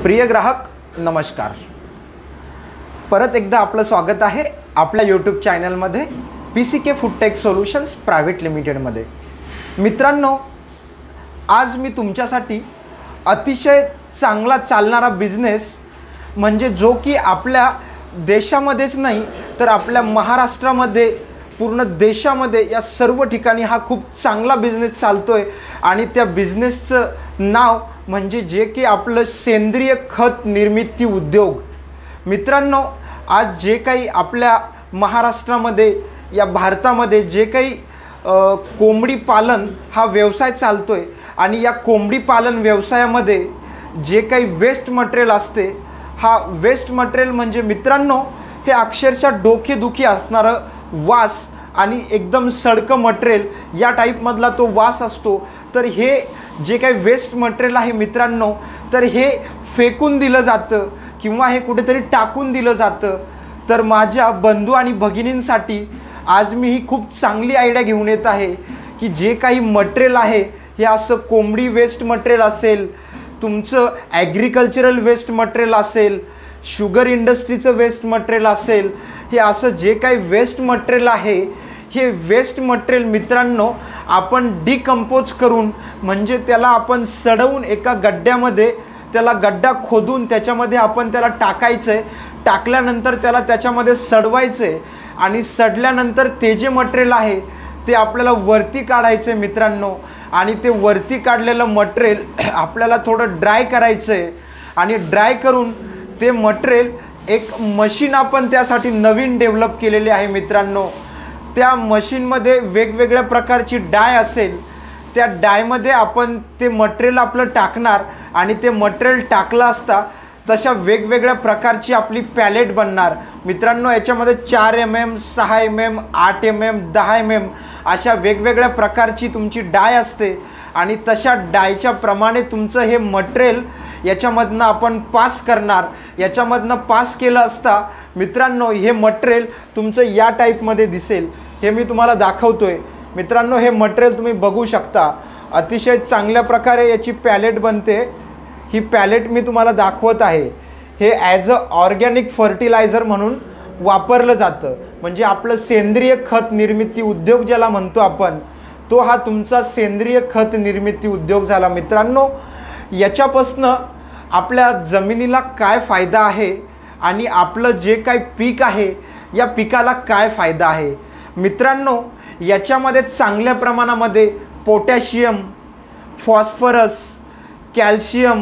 प्रिय ग्राहक नमस्कार। परत एकदा आपलं स्वागत आहे आपल्या यूट्यूब चॅनलमध्ये PCK food tech solutions private लिमिटेडमध्ये। मित्रांनो, आज मी तुमच्यासाठी अतिशय चांगला चालणारा बिझनेस म्हणजे जो की आपल्या देशामध्येच नाही तर आपल्या महाराष्ट्रामध्ये पूर्ण देशामध्ये या सर्व ठिकाणी हा खूप चांगला बिझनेस चालतोय आणि त्या बिझनेसचं नाव म्हणजे जे की आपलं सेंद्रिय खत निर्मिती उद्योग। मित्रांनो, आज जे काही आपल्या महाराष्ट्रामध्ये या भारतामध्ये जे काही कोंबडी पालन हा व्यवसाय चालतोय आणि या कोंबडी पालन व्यवसायामध्ये जे काही वेस्ट मटेरियल असते, हा वेस्ट मटेरियल म्हणजे मित्रांनो हे अक्षरशः डोकेदुखी असणारं वास आणि एकदम सडकं मटेरियल या टाईपमधला तो वास असतो। तर हे जे काही वेस्ट मटेरियल आहे मित्रांनो, तर हे फेकून दिलं जातं किंवा हे कुठेतरी टाकून दिलं जातं। तर माझ्या बंधू आणि भगिनींसाठी आज मी ही खूप चांगली आयडिया घेऊन येत आहे की जे काही मटेरियल आहे हे असं कोंबडी वेस्ट मटेरियल असेल, तुमचं ॲग्रिकल्चरल वेस्ट मटेरियल असेल, शुगर इंडस्ट्रीचं वेस्ट मटेरियल असेल, हे असं जे काही वेस्ट मटेरियल आहे हे वेस्ट मटेरियल मित्रांनो आपण डिकंपोज करून म्हणजे त्याला आपण सडवून एका गड्ड्यामध्ये त्याला गड्डा खोदून त्याच्यामध्ये आपण त्याला टाकायचं आहे। टाकल्यानंतर त्याला त्याच्यामध्ये सडवायचं आहे आणि सडल्यानंतर ते जे मटेरियल आहे ते आपल्याला वरती काढायचं आहे मित्रांनो। आणि ते वरती काढलेलं मटेरियल आपल्याला थोडं ड्राय करायचं आहे आणि ड्राय करून ते मटेरियल एक मशीन आपण त्यासाठी नवीन डेव्हलप केलेली आहे मित्रांनो। त्या मशीनमध्ये वेगवेगळ्या प्रकारची डाय असेल, त्या डायमध्ये आपण ते मटेरियल आपलं टाकणार आणि ते मटेरियल टाकलं असता तशा वेगवेगळ्या प्रकारची आपली पॅलेट बनणार मित्रांनो। याच्यामध्ये 4 mm, 6 mm, 8 mm, 10 mm अशा वेगवेगळ्या प्रकारची तुमची डाय असते आणि तशा डायच्या प्रमाणे तुमचं हे मटेरियल याच्यामधनं आपण पास करणार। याच्यामधनं पास केलं असता मित्रांनो हे मटेरियल तुमचं या टाईपमध्ये दिसेल। हे मी तुम्हाला दाखवतोय मित्रांनो। हे मटेरियल तुम्ही बघू शकता, अतिशय चांगल्या प्रकारे याची पॅलेट बनते। ही पॅलेट मी तुम्हाला दाखवत आहे। हे ॲज अ ऑर्गॅनिक फर्टिलायझर म्हणून वापरलं जातं, म्हणजे आपलं सेंद्रिय खत निर्मिती उद्योग ज्याला म्हणतो आपण, तो हा तुमचा सेंद्रिय खत निर्मिती उद्योग झाला मित्रांनो। याच्यापासनं आपल्या जमिनीला काय फायदा आहे आणि आपलं जे काही पीक आहे या पिकाला काय फायदा आहे मित्रांनो। याच्यामध्ये चांगल्या प्रमाणामध्ये पोटॅशियम, फॉस्फरस, कॅल्शियम,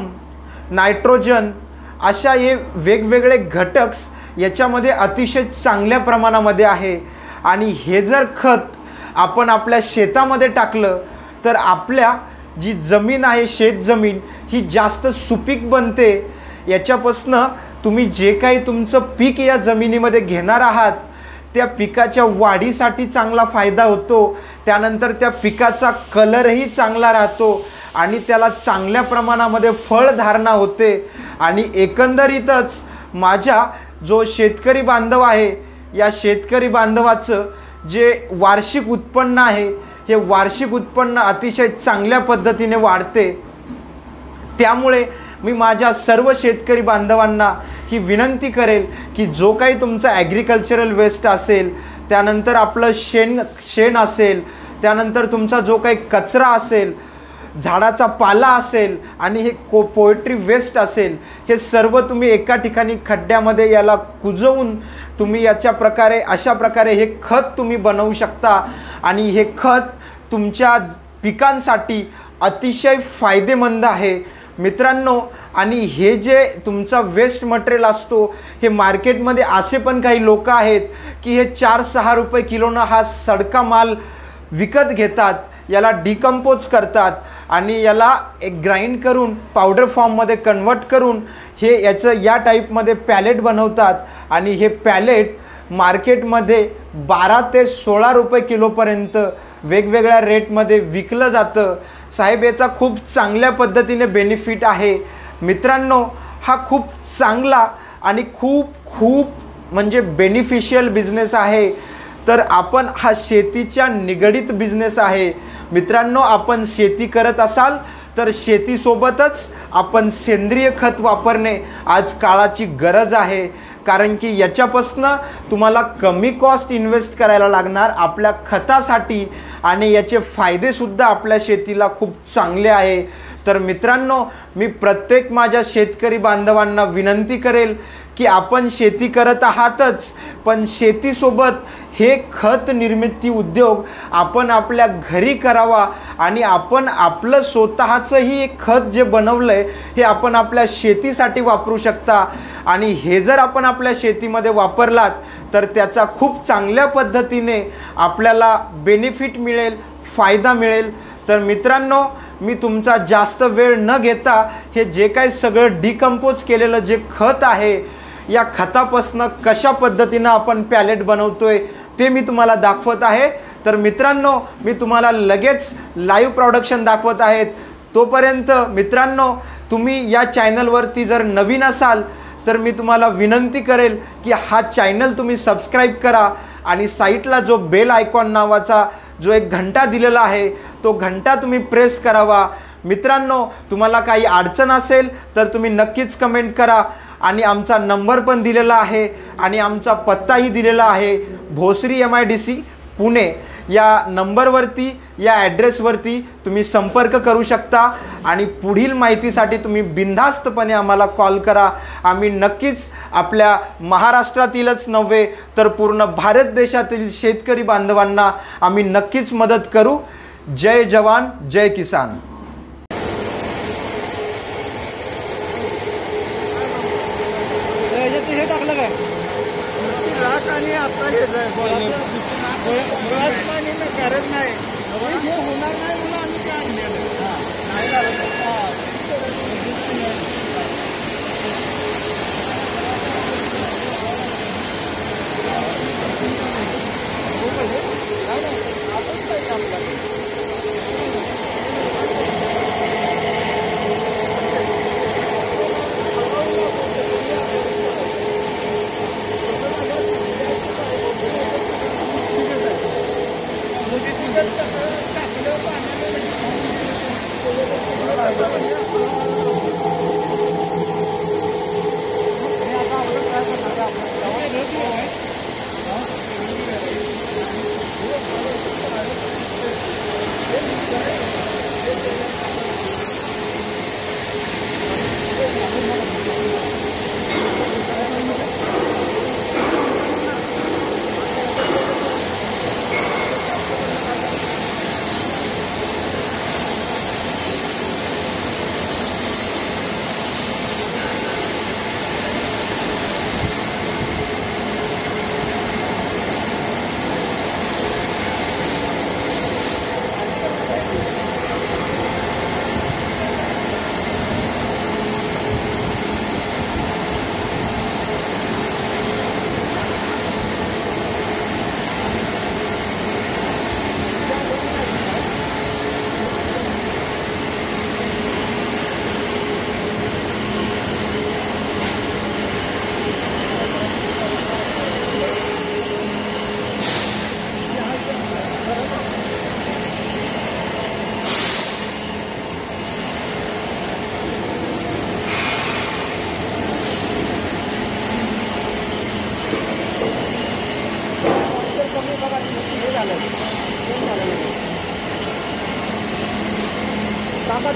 नायट्रोजन अशा हे वेगवेगळे घटक याच्यामध्ये अतिशय चांगल्या प्रमाणामध्ये आहे। आणि हे जर खत आपण आपल्या शेतामध्ये टाकलं तर आपल्या जी जमीन आहे शेतजमीन ही जास्त सुपीक बनते। याच्यापासनं तुम्ही जे काही तुमचं पीक या जमिनीमध्ये घेणार आहात त्या पिकाच्या वाढीसाठी चांगला फायदा होतो। त्यानंतर त्या पिकाचा कलरही चांगला राहतो आणि त्याला चांगल्या प्रमाणामध्ये फळधारणा होते। आणि एकंदरीतच माझ्या जो शेतकरी बांधव आहे या शेतकरी बांधवाचं जे वार्षिक उत्पन्न आहे हे वार्षिक उत्पन्न अतिशय चांगल्या पद्धतीने वाढते। त्यामुळे मी माझ्या सर्व शेतकरी बांधवांना ही विनंती करेल की जो काही तुमचा ॲग्रिकल्चरल वेस्ट असेल, त्यानंतर आपलं शेण असेल, त्यानंतर तुमचा जो काही कचरा असेल, झाडाचा पाला असेल आणि हे पोल्ट्री वेस्ट असेल, हे सर्व तुम्ही एका ठिकाणी खड्ड्यामध्ये याला कुजवून तुम्ही याच्या प्रकारे अशा प्रकारे हे खत तुम्ही बनवू शकता। आणि हे खत तुमच्या पिकांसाठी अतिशय फायदेमंद आहे मित्रांनो। आणि हे जे तुमचा वेस्ट मटेरियल असतो हे मार्केटमध्ये असे पण काही लोक आहेत की हे 4-6 रुपये किलोनं हा सडका माल विकत घेतात, याला डिकंपोज करतात आणि याला एक ग्राइंड करून पावडर फॉर्ममध्ये कन्वर्ट करून हे याचं या टाईपमध्ये पॅलेट बनवतात आणि हे पॅलेट मार्केटमध्ये 12 ते 16 रुपये किलोपर्यंत वेगवेगळ्या रेटमध्ये विकलं जातं। साहेब, याचा खूप चांगल्या पद्धतीने बेनिफिट आहे मित्रांनो। हा खूप चांगला आणि खूप म्हणजे बेनिफिशियल बिझनेस आहे। तर आपण हा शेतीच्या निगडित बिझनेस आहे मित्रांनो। आपण शेती करत असाल तर शेतीसोबतच आपण सेंद्रिय खत वापरणे आज काळाची गरज आहे, कारण की याच्यापासनं तुम्हाला कमी कॉस्ट इन्व्हेस्ट करायला लागणार आपल्या खतासाठी आणि याचे फायदेसुद्धा आपल्या शेतीला खूप चांगले आहे। तर मित्रांनो, मी प्रत्येक माझ्या शेतकरी बांधवांना विनंती करेल की आपण शेती करत आहातच, पण शेतीसोबत हे खत निर्मिती उद्योग आपण आपल्या घरी करावा आणि आपण आपलं स्वतःचंही एक खत जे बनवलं आहे हे आपण आपल्या शेतीसाठी वापरू शकता। आणि हे जर आपण आपल्या शेतीमध्ये वापरलात तर त्याचा खूप चांगल्या पद्धतीने आपल्याला बेनिफिट मिळेल, फायदा मिळेल। तर मित्रांनो, मी तुमचा जास्त वेळ न घेता हे जे काही सगळं डिकंपोज केलेलं जे खत आहे या खतापासून कशा पद्धतीनं आपण पॅलेट बनवतोय ते मी तुम्हाला दाखवत आहे। तर मित्रांनो, मी तुम्हाला लगेच लाईव्ह प्रोडक्शन दाखवत आहेत। तोपर्यंत मित्रांनो, तुम्ही या चॅनलवरती जर नवीन असाल तर मी तुम्हाला विनंती करेल की हा चॅनल तुम्ही सबस्क्राईब करा आणि साईडला जो बेल आयकॉन नावाचा जो एक घंटा दिलेला आहे तो घंटा तुम्ही प्रेस करावा। मित्रांनो, तुम्हाला काही अडचण असेल तर तुम्ही नक्कीच कमेंट करा आणि आमचा नंबर पण दिलेला आहे आणि आमचा पत्ताही दिलेला आहे। भोसरी MIDC पुणे या नंबरवरती, या ॲड्रेसवरती तुम्ही संपर्क करू शकता आणि पुढील माहितीसाठी तुम्ही बिनधास्तपणे आम्हाला कॉल करा। आम्ही नक्कीच आपल्या महाराष्ट्रातीलच नव्हे तर पूर्ण भारत देशातील शेतकरी बांधवांना आम्ही नक्कीच मदत करू। जय जवान, जय किसान। हे टाकलं काय रात आणि आता पाणी गरज नाही, हे होणार नाही म्हणून आम्ही काय आणलेलं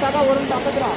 टाका वरून टाकत राहा।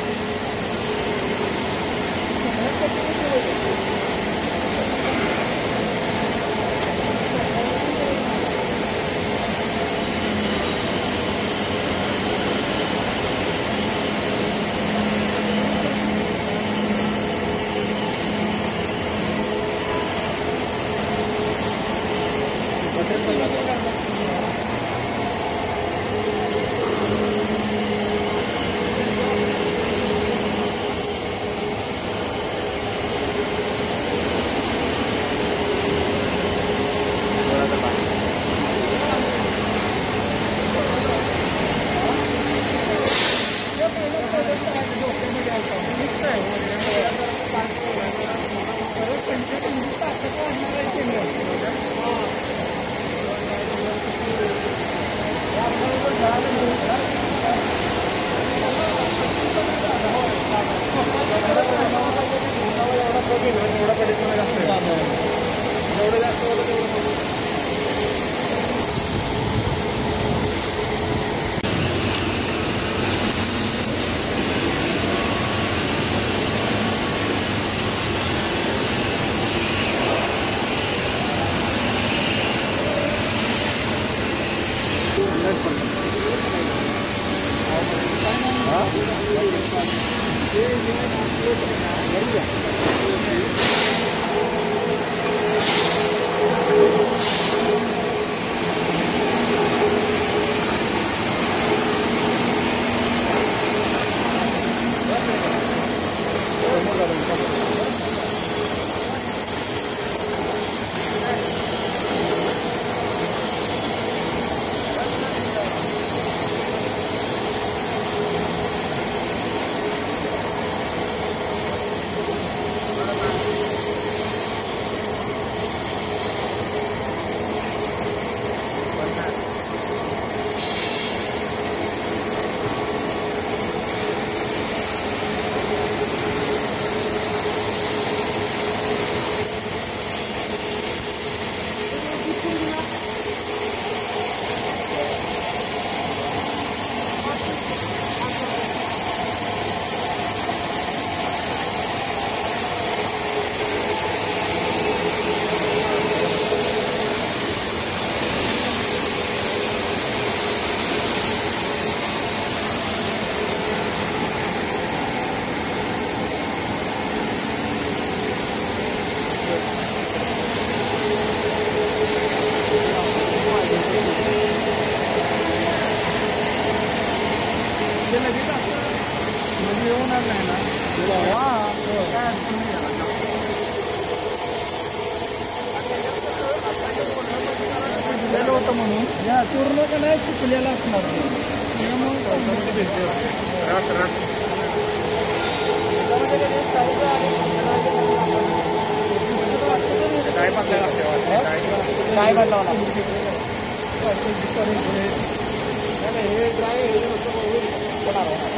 म्हणजे होणार नाही ना काय अडचण नाही याला. दिलेलं होतं म्हणून या पूर्ण का नाही चुकलेलं असणार काय बदलावं लागतं हे ड्राय होणार